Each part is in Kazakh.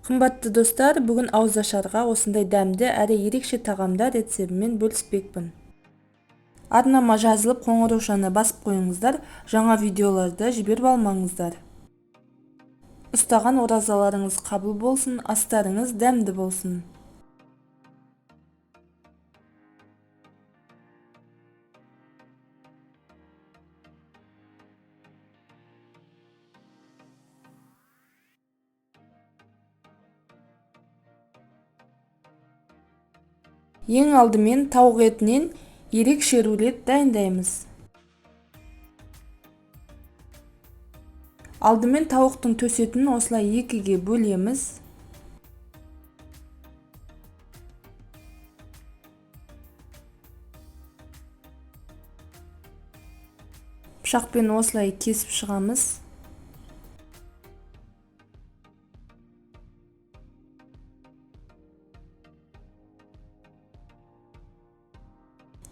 Кымбатты достар, бүгін ауызашарға осындай дәмді әрі ерекше тағамдар рецебімен бөліспекпін. Арнама жазылып, қоңыраушаны басып қойыңыздар, жаңа видеоларды жіберіп алмаңыздар. Ұстаған оразаларыңыз қабыл болсын, астарыңыз дәмді болсын. Ең алдымен тауық етінен ерекше рулет дайындаймыз. Алдымен тауықтың төс етін осылай екіге бөлеміз. Пышақпен осылай кесіп шығамыз.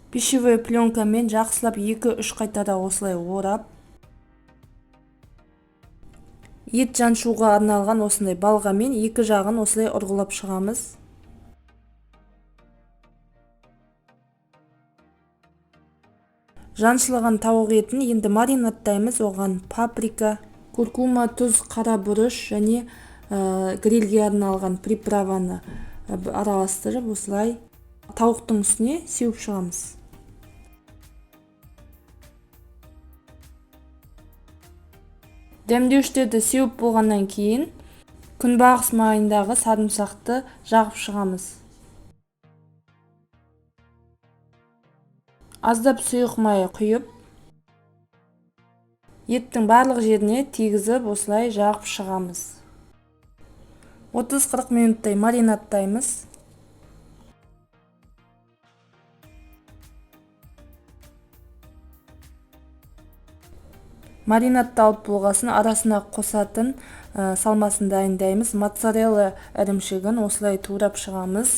Пищевой пленкамен жақсылап 2-3 қайтара осылай орап. Ет жаншуға арналған осындай балғамен екі жағын осылай ұрғылап шығамыз. Жаншылған тауық етін енді маринадтаймыз. Оған паприка, куркума, тұз, қара бұрыш және грильге арналған приправаны араластырып осылай тауықтың үстіне сеуіп шығамыз. Дәмдеуіштерді сеуіп болғаннан кейін күнбағыс майындағы сарымсақты жағып шығамыз. Аздап сұйық май құйып, еттің барлық жеріне тигізіп осылай жағып шығамыз. 30-40 минуттай маринадтаймыз. Маринадталып болғасын арасына қосатын салмасын дайындаймыз. Моцарелла ірімшігін осылай турап шығамыз.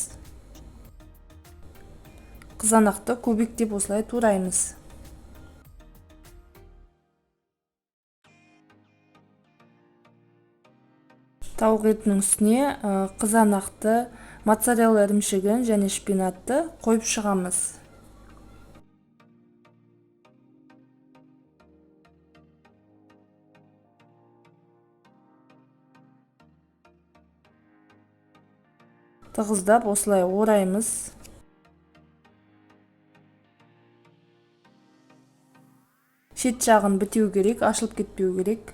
Қызанақты кубиктеп осылай тураймыз. Тауық етінің үстіне қызанақты, моцарелла ірімшігін және шпинатты қойып шығамыз. Тығыздап осылай ораймыз. Шет жағын бітеу керек, ашылып кетпеу керек.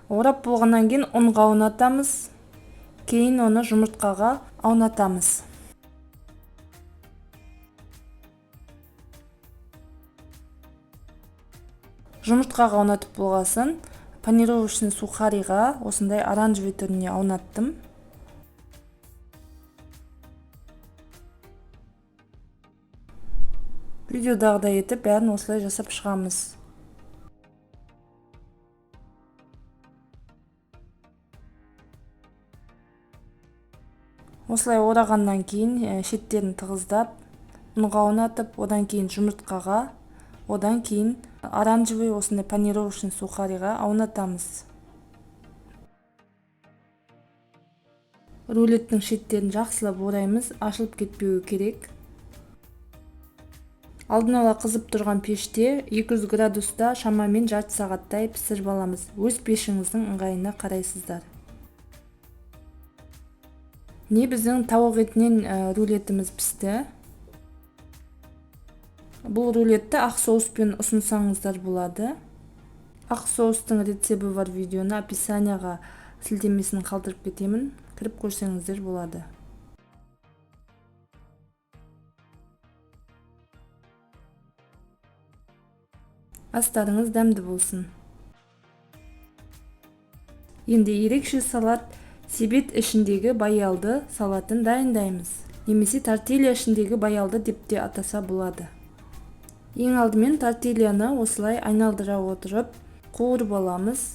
Орап болғаннан кейін ұнға аунатамыз. Кейін оны жұмыртқаға аунатамыз. Жұмыртқаға аунатып болғасын панировочный сухариға осындай оранжевый түріне аунаттым. Видеодағыдай етіп бәрін осылай жасап шығамыз. Осылай орағаннан кейін шеттерін тығыздап, ұнға аунатып, одан кейін жұмыртқаға, одан кейін оранжевый осындай панировочный сухариға аунатамыз. Рулеттің шеттерін жақсылап ораймыз, ашылып кетпеуі керек. Алдын ала қызып тұрған пеште 200 градуста шамамен жарты сағаттай пісіріп аламыз. Өз пешіңіздің ыңғайына қарайсыздар. Біздің тауық етінен рулетіміз пісті. Бұл рулетті ақ соуспен ұсынсаңыздар болады. Ақ соустың рецебі бар видеоны описанияға сілтемесін қалдырып кетемін. Кіріп көрсеңіздер болады. Астарыңыз дәмді болсын. Енді ерекше салат себет ішіндегі баялды салатын дайындаймыз. Немесе тортилья ішіндегі баялды деп те атаса болады. Ең алдымен тортильяны осылай айналдыра отырып қуырып аламыз.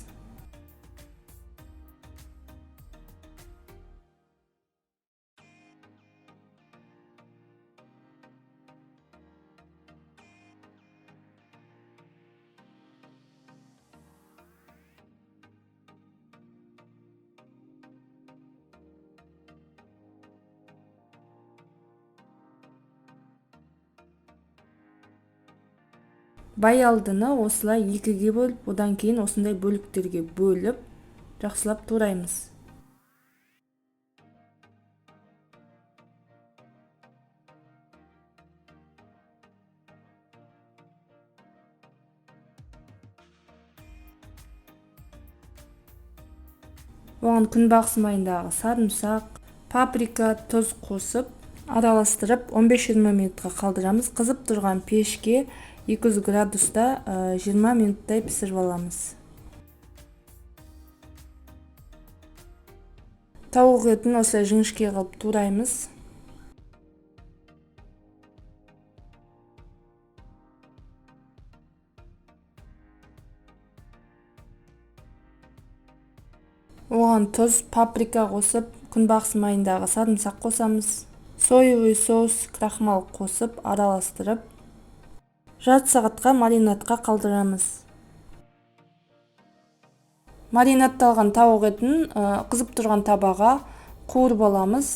Баялдыны осылай екіге бөліп, одан кейін осындай бөліктерге бөліп, жақсылап тураймыз. Оған күнбағыс майындағы сарымсақ, паприка, тұз қосып, араластырып 15-20 минутқа қалдырамыз. Қызып тұрған пешке 200 градуста 20 минуттай пісіріп аламыз. Тауық етін осылай жіңішке қылып тураймыз. Оған тұз, паприка қосып, күнбағыс майындағы сарымсақ қосамыз. Соевый соус, крахмал қосып, араластырып, жарты сағатқа маринадқа қалдырамыз. Маринадталған тауық етін қызып тұрған табаға қуырып аламыз.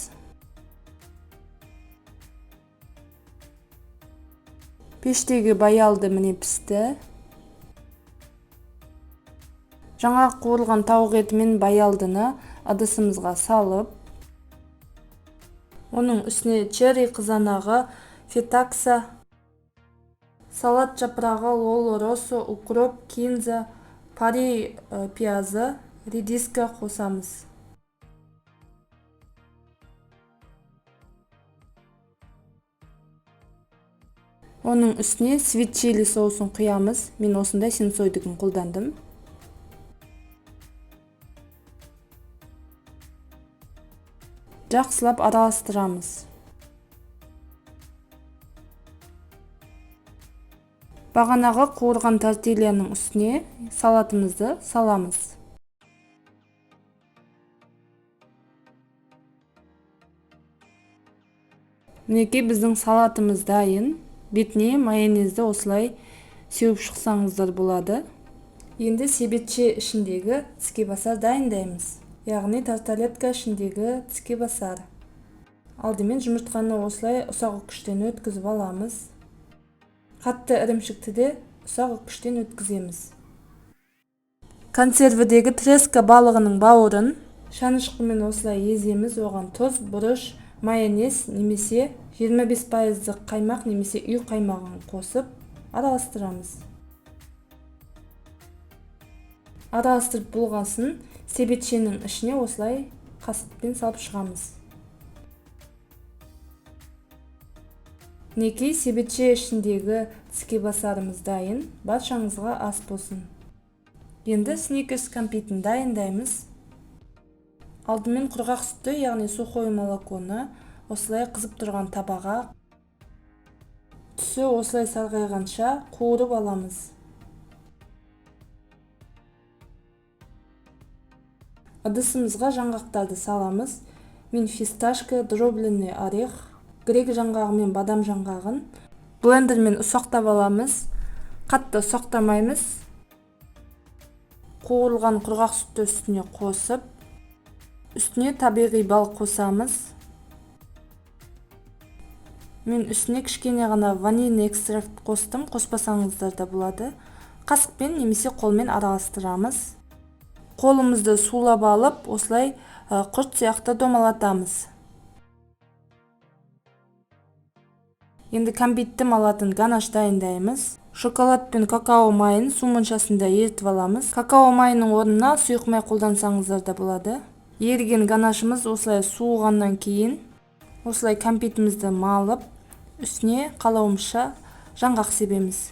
Пештегі баялды міне пісті. Жаңа қуырылған тауық еті мен баялдыны ыдысымызға салып, оның үстіне черри қызанағы, фетакса, салат жапырағы, лоло россо, укроп, кинза, пари пиязы, редиска қосамыз. Оның үстіне свит чили соусын құямыз. Мен осындай сенсойдығын қолдандым. Жақсылап араластырамыз. Бағанағы қуырған тортильяның үстіне салатымызды саламыз. Мінекей біздің салатымыз дайын. Бетіне майонезді осылай сеуіп шықсаңыздар болады. Енді себетше ішіндегі тіскебасар дайындаймыз. Яғни тарталетка ішіндегі тіскебасар. Алдымен жұмыртқаны осылай ұсақ үккіштен өткізіп аламыз. Қатты ірімшікті де ұсақ үккіштен өткіземіз. Консервідегі треска балығының бауырын шанышқымен осылай еземіз. Оған тұз, бұрыш, майонез немесе 25% қаймақ немесе үй қаймағын қосып араластырамыз. Араластырып болғасын себетшенің ішіне осылай қасықпен салып шығамыз. Мінекей себетше ішіндегі тіскебасарымыз дайын. Баршаңызға ас болсын. Енді сникерс кәмпитін дайындаймыз. Алдымен құрғақ сүтті, яғни сухой молоконы осылай қызып тұрған табаға, түсі осылай сарғайғанша қуырып аламыз. Ыдысымызға жаңғақтарды саламыз. Мен фисташка, дробленый орех, грек жаңғағы мен бадам жаңғағын блендермен ұсақтап аламыз. Қатты ұсақтамаймыз. Қуырылған құрғақ сүтті үстіне қосып, үстіне табиғи бал қосамыз. Мен үстіне кішкене ғана ванильный экстракт қостым, қоспасаңыздар да болады. Қасықпен немесе қолмен араластырамыз. Қолымызды сулап алып, осылай құрт сияқты домалатамыз. Енді кәмпитті малатын ганаш дайындаймыз. Шоколад пен какао майын су моншасында ерітіп аламыз. Какао майының орнына сұйық май қолдансаңыздар да болады. Еріген ганашымыз осылай суығаннан кейін осылай кәмпитімізді малып, үстіне қалауымызша жаңғақ себеміз.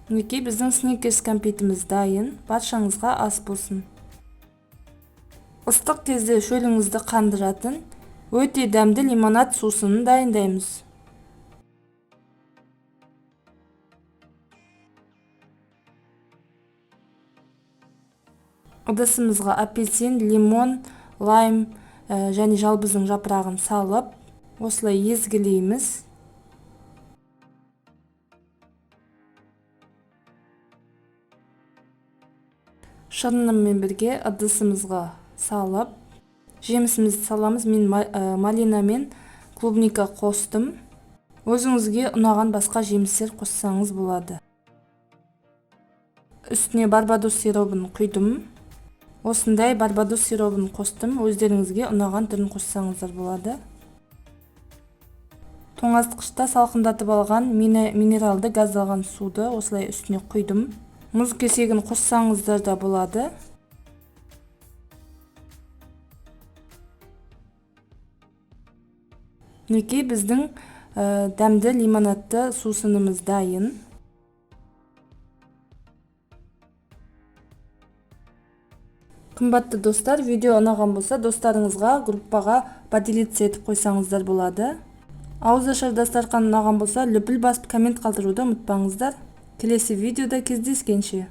Мінекей біздің сникерс кәмпитіміз дайын. Баршаңызға ас болсын. Ыстық кезде шөліңізді қандыратын өте дәмді лимонад сусынын дайындаймыз. Ыдысымызға апельсин, лимон, лайм және жалбыздың жапырағын салып, осылай езгілейміз. Шырынымен бірге ыдысымызға салып, жемісімізді саламыз. Мен малина мен клубника қостым. Өзіңізге ұнаған басқа жемістер қоссаңыз болады. Үстіне барбадос сиробын құйдым. Осындай барбадос сиробын қостым. Өздеріңізге ұнаған түрін қоссаңыздар болады. Тоңазытқышта салқындатып алған минералды газдалған суды осылай үстіне құйдым. Мұз кесегін қоссаңыздар да болады. Мінекей біздің дәмді лимонадты сусынымыз дайын. Қымбатты достар, видео ұнаған болса, достарыңызға, группаға поделиться етіп қойсаңыздар болады. Ауызашар дастархан ұнаған болса, лүпіл басып коммент қалдыруды ұмытпаңыздар. Келесі видеода кездескенше.